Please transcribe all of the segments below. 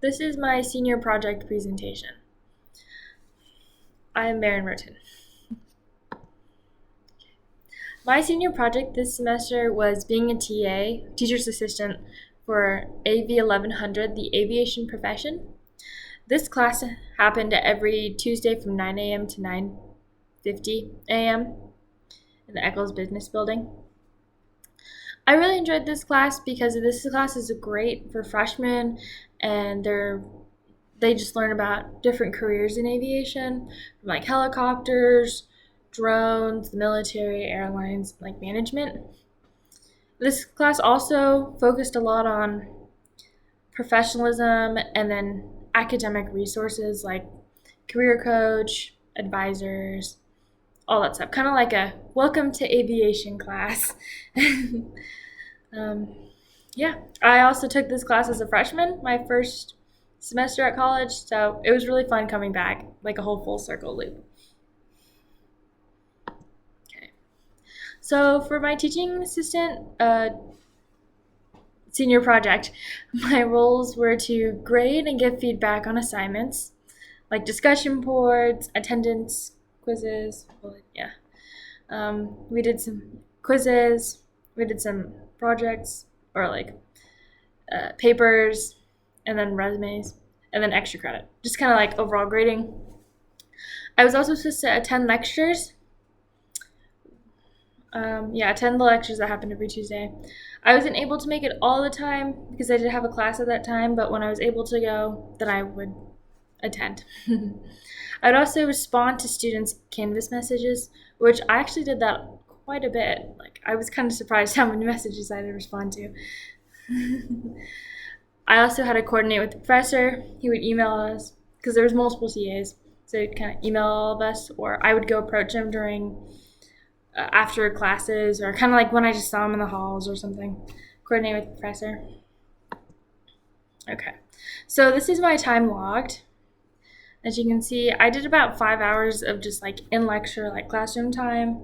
This is my senior project presentation. I am Maren Merton. My senior project this semester was being a TA, teacher's assistant, for AV 1100, the aviation profession. This class happened every Tuesday from 9 a.m. to 9:50 a.m. in the Eccles Business Building. I really enjoyed this class because this class is great for freshmen, and they just learn about different careers in aviation, like helicopters, drones, the military, airlines, like management. This class also focused a lot on professionalism and then academic resources like career coach, advisors, all that stuff. Kind of like a welcome to aviation class. Yeah, I also took this class as a freshman, my first semester at college, so it was really fun coming back, like a whole full circle loop. Okay, so for my teaching assistant senior project, my roles were to grade and give feedback on assignments, like discussion boards, attendance, quizzes. Well, yeah, we did some quizzes, we did some projects, or like papers, and then resumes, and then extra credit. Just kind of like overall grading. I was also supposed to attend lectures. Attend the lectures that happened every Tuesday. I wasn't able to make it all the time because I did have a class at that time, but when I was able to go, then I would attend. I'd also respond to students' Canvas messages, which I actually did that quite a bit. Like, I was kind of surprised how many messages I had to respond to. I also had to coordinate with the professor. He would email us because there was multiple TAs, so he'd kind of email all of us, or I would go approach him during after classes, or kind of like when I just saw him in the halls or something. Coordinate with the professor. Okay, so this is my time logged. As you can see, I did about 5 hours of just like in lecture, like classroom time,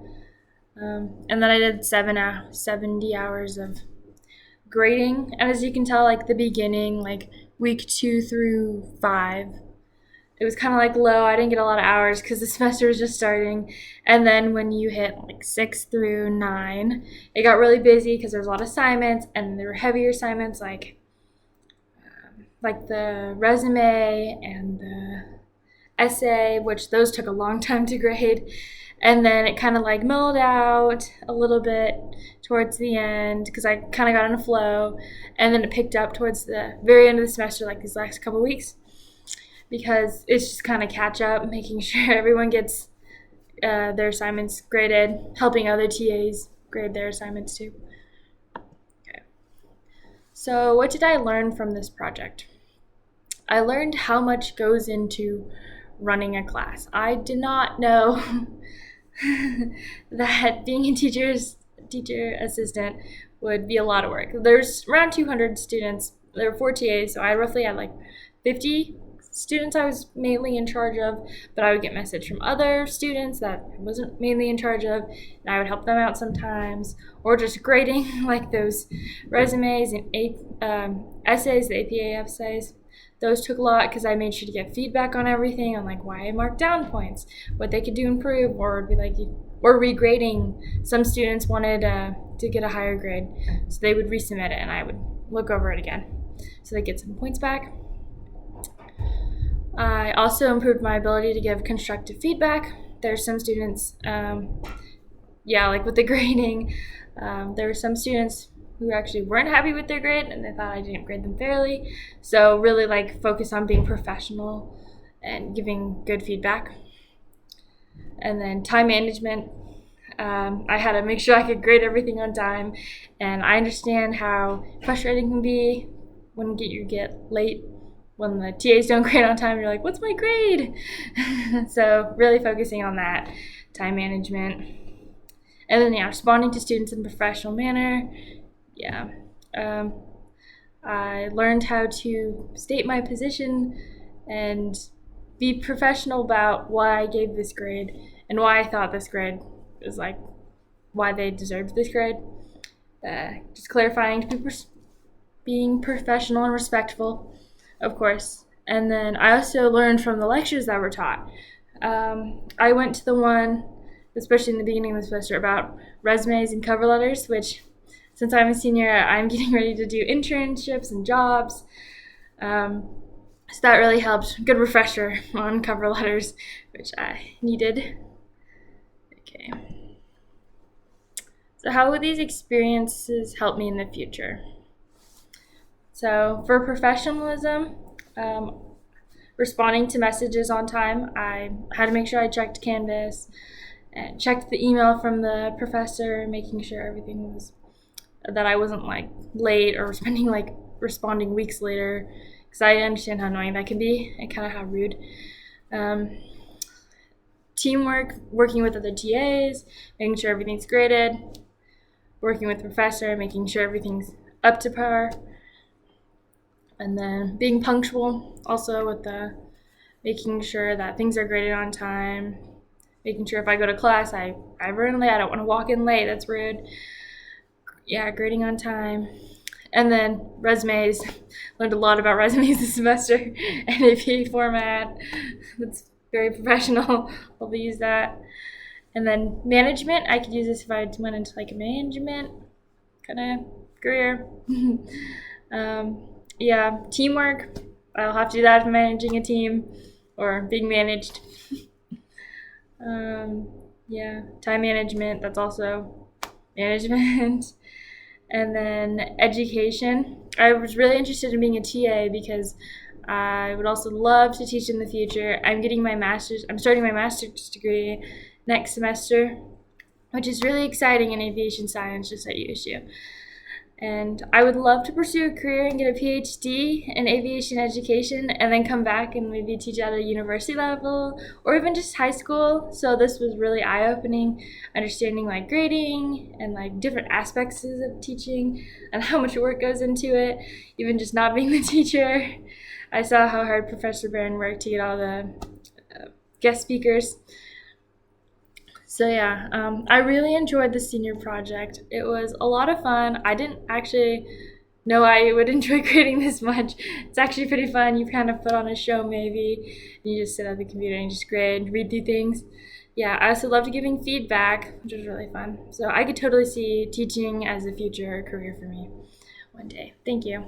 and then I did 70 hours of grading. And as you can tell, like the beginning, like week 2 through 5, it was kind of like low. I didn't get a lot of hours because the semester was just starting. And then when you hit like 6 through 9, it got really busy because there was a lot of assignments, and there were heavier assignments like the resume and the essay, which those took a long time to grade. And then it kind of like mellowed out a little bit towards the end because I kind of got in a flow. And then it picked up towards the very end of the semester, like these last couple weeks, because it's just kind of catch up, making sure everyone gets their assignments graded, helping other TAs grade their assignments too. Okay. So what did I learn from this project? I learned how much goes into running a class. I did not know that being a teacher assistant would be a lot of work. There's around 200 students. There were 4 TAs, so I roughly had like 50 students I was mainly in charge of, but I would get message from other students that I wasn't mainly in charge of, and I would help them out sometimes, or just grading like those resumes and essays, the APA essays. Those took a lot because I made sure to get feedback on everything, on like why I marked down points, what they could do to improve, or be like, or regrading. Some students wanted to get a higher grade, so they would resubmit it, and I would look over it again, so they get some points back. I also improved my ability to give constructive feedback. There's some students, like with the grading, there were some students who actually weren't happy with their grade and they thought I didn't grade them fairly. So really like focus on being professional and giving good feedback. And then time management. I had to make sure I could grade everything on time, and I understand how frustrating it can be when you get late, when the TAs don't grade on time. You're like, what's my grade? So really focusing on that, time management. And then responding to students in a professional manner. I learned how to state my position and be professional about why I gave this grade and why I thought this grade was like why they deserved this grade. Just clarifying to be being professional and respectful of course. And then I also learned from the lectures that were taught. I went to the one, especially in the beginning of the semester, about resumes and cover letters, which, since I'm a senior, I'm getting ready to do internships and jobs. So that really helped. Good refresher on cover letters, which I needed. Okay. So how will these experiences help me in the future? So for professionalism, responding to messages on time, I had to make sure I checked Canvas and checked the email from the professor, making sure everything was, that I wasn't like late or spending like responding weeks later, because I understand how annoying that can be and kind of how rude. Teamwork, working with other TAs, making sure everything's graded, working with the professor, making sure everything's up to par, and then being punctual also with the making sure that things are graded on time, making sure if I go to class I run late, I don't want to walk in late, that's rude. Yeah, grading on time. And then resumes, learned a lot about resumes this semester. NAP format, that's very professional, I'll use that. And then management, I could use this if I went into like a management kind of career. Yeah, teamwork, I'll have to do that if I'm managing a team or being managed. Yeah, time management, that's also management. And then education. I was really interested in being a TA because I would also love to teach in the future. I'm starting my master's degree next semester, which is really exciting in aviation science just at USU. And I would love to pursue a career and get a PhD in aviation education and then come back and maybe teach at a university level or even just high school. So this was really eye-opening, understanding like grading and like different aspects of teaching and how much work goes into it, even just not being the teacher. I saw how hard Professor Barron worked to get all the guest speakers. So yeah, I really enjoyed the senior project. It was a lot of fun. I didn't actually know I would enjoy grading this much. It's actually pretty fun. You kind of put on a show maybe, and you just sit at the computer and just grade, read through things. Yeah, I also loved giving feedback, which was really fun. So I could totally see teaching as a future career for me one day. Thank you.